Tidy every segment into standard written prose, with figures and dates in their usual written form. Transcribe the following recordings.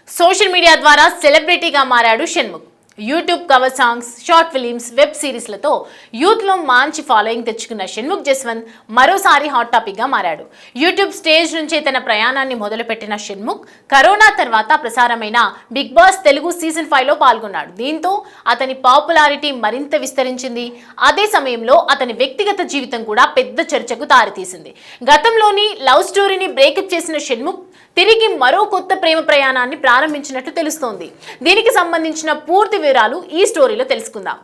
Social media ద్వారా సెలబ్రిటీగా మారాడు Shanmukh. YouTube cover songs, short films, web సిరీస్లతో యూత్లో మంచి ఫాలోయింగ్ తెచ్చుకున్న షణ్ముఖ్ జస్వంత్ మరోసారి హాట్ టాపిక్ గా మారాడు. యూట్యూబ్ స్టేజ్ నుంచే తన ప్రయాణాన్ని మొదలుపెట్టిన షణ్ముఖ్ కరోనా తర్వాత ప్రసారమైన బిగ్ బాస్ తెలుగు సీజన్ 5లో పాల్గొన్నాడు. దీంతో అతని పాపులారిటీ మరింత విస్తరించింది. అదే సమయంలో అతని వ్యక్తిగత జీవితం కూడా పెద్ద చర్చకు దారితీసింది. గతంలోని లవ్ స్టోరీని బ్రేకప్ చేసిన షణ్ముఖ్ తిరిగి మరో కొత్త ప్రేమ ప్రయాణాన్ని ప్రారంభించినట్లు తెలుస్తోంది. దీనికి సంబంధించిన పూర్తి వివరాలు ఈ స్టోరీలో తెలుసుకుందాం.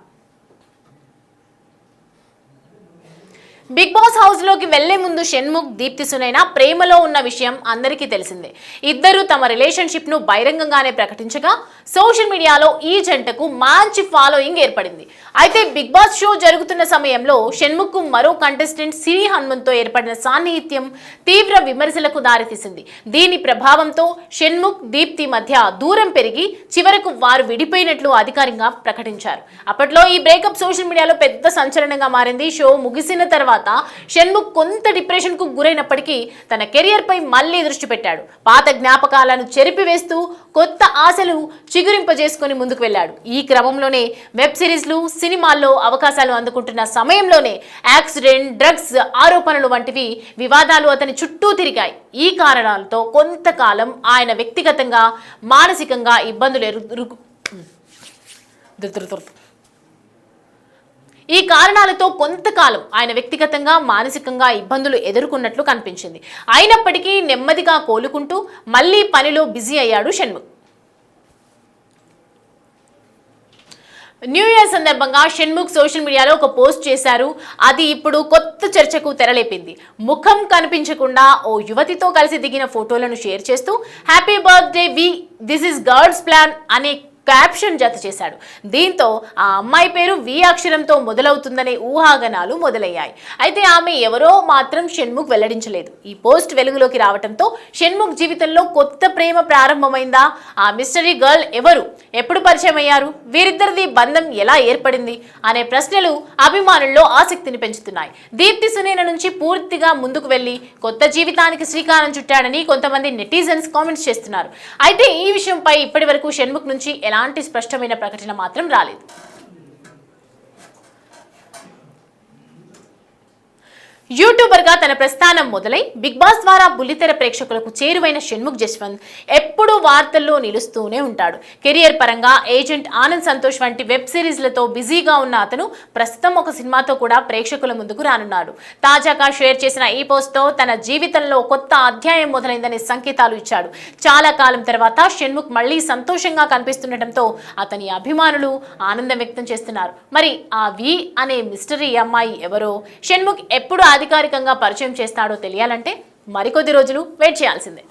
బిగ్ బాస్ హౌస్ లోకి వెళ్లే ముందు షణ్ముఖ్, దీప్తి సునైన ప్రేమలో ఉన్న విషయం అందరికీ తెలిసిందే. ఇద్దరు తమ రిలేషన్షిప్ ను బహిరంగంగానే ప్రకటించగా సోషల్ మీడియాలో ఈ జంటకు మంచి ఫాలోయింగ్ ఏర్పడింది. అయితే బిగ్ బాస్ షో జరుగుతున్న సమయంలో షణ్ముఖ్ కు మరో కంటెస్టెంట్ సిరి హనుమంత్తో ఏర్పడిన సాన్నిహిత్యం తీవ్ర విమర్శలకు దారితీసింది. దీని ప్రభావంతో షణ్ముఖ్, దీప్తి మధ్య దూరం పెరిగి చివరకు వారు విడిపోయినట్లు అధికారికంగా ప్రకటించారు. అప్పట్లో ఈ బ్రేకప్ సోషల్ మీడియాలో పెద్ద సంచలనంగా మారింది. షో ముగిసిన తర్వాత షణ్ముఖ్ కొంత డిప్రెషన్ కు గురైనప్పటికీ తన కెరియర్ పై మళ్లీ దృష్టి పెట్టాడు. పాత జ్ఞాపకాలను చెరిపివేస్తూ కొత్త ఆశలు చిగురింపజేసుకుని ముందుకు వెళ్ళాడు. ఈ క్రమంలోనే వెబ్ సిరీస్లు, సినిమాల్లో అవకాశాలు అందుకుంటున్న సమయంలోనే యాక్సిడెంట్, డ్రగ్స్ ఆరోపణలు వంటివి వివాదాలు అతని చుట్టూ తిరిగాయి. ఈ కారణాలతో కొంతకాలం ఆయన వ్యక్తిగతంగా, మానసికంగా ఇబ్బందులు ఎదుర్కొన్నట్లు కనిపించింది. అయినప్పటికీ నెమ్మదిగా కోలుకుంటూ మళ్లీ పనిలో బిజీ అయ్యాడు షణ్ముఖ్. న్యూ ఇయర్ సందర్భంగా షణ్ముఖ్ సోషల్ మీడియాలో ఒక పోస్ట్ చేశారు. అది ఇప్పుడు కొత్త చర్చకు తెరలేపింది. ముఖం కనిపించకుండా ఓ యువతితో కలిసి దిగిన ఫోటోలను షేర్ చేస్తూ happy birthday this is God's plan అనే క్యాప్షన్ జత చేశాడు. దీంతో ఆ అమ్మాయి పేరు వి అక్షరంతో మొదలవుతుందనే ఊహాగానాలు మొదలయ్యాయి. అయితే ఆమె ఎవరో మాత్రం షణ్ముఖ్ వెల్లడించలేదు. ఈ పోస్ట్ వెలుగులోకి రావడంతో షణ్ముఖ్ జీవితంలో కొత్త ప్రేమ ప్రారంభమైందా? ఆ మిస్టరీ గర్ల్ ఎవరు? ఎప్పుడు పరిచయం అయ్యారు? వీరిద్దరిది బంధం ఎలా ఏర్పడింది? అనే ప్రశ్నలు అభిమానుల్లో ఆసక్తిని పెంచుతున్నాయి. దీప్తి సునైన నుంచి పూర్తిగా ముందుకు వెళ్లి కొత్త జీవితానికి శ్రీకారం చుట్టాడని కొంతమంది నెటిజన్స్ కామెంట్స్ చేస్తున్నారు. అయితే ఈ విషయంపై ఇప్పటి వరకు షణ్ముఖ్ నుంచి ఎలాంటి స్పష్టమైన ప్రకటన మాత్రం రాలేదు. యూట్యూబర్ గా తన ప్రస్థానం మొదలై బిగ్ బాస్ ద్వారా బుల్లితెర ప్రేక్షకులకు చేరువైన షణ్ముఖ్ జస్వంత్ ఎప్పుడూ వార్తల్లో నిలుస్తూనే ఉంటాడు. కెరియర్ పరంగా ఏజెంట్ ఆనంద్ సంతోష్ వంటి వెబ్ సిరీస్లతో బిజీగా ఉన్న అతను ప్రస్తుతం ఒక సినిమాతో కూడా ప్రేక్షకుల ముందుకు రానున్నాడు. తాజాగా షేర్ చేసిన ఈ పోస్ట్ తో తన జీవితంలో కొత్త అధ్యాయం మొదలైందనే సంకేతాలు ఇచ్చాడు. చాలా కాలం తర్వాత షణ్ముఖ్ మళ్లీ సంతోషంగా కనిపిస్తుండటంతో అతని అభిమానులు ఆనందం వ్యక్తం చేస్తున్నారు. మరి ఆ వి అనే మిస్టరీ అమ్మాయి ఎవరో, షణ్ముఖ్ ఎప్పుడు అధికారికంగా పరిచయం చేస్తాడో తెలియాలంటే మరికొద్ది రోజులు వెయిట్ చేయాల్సిందే.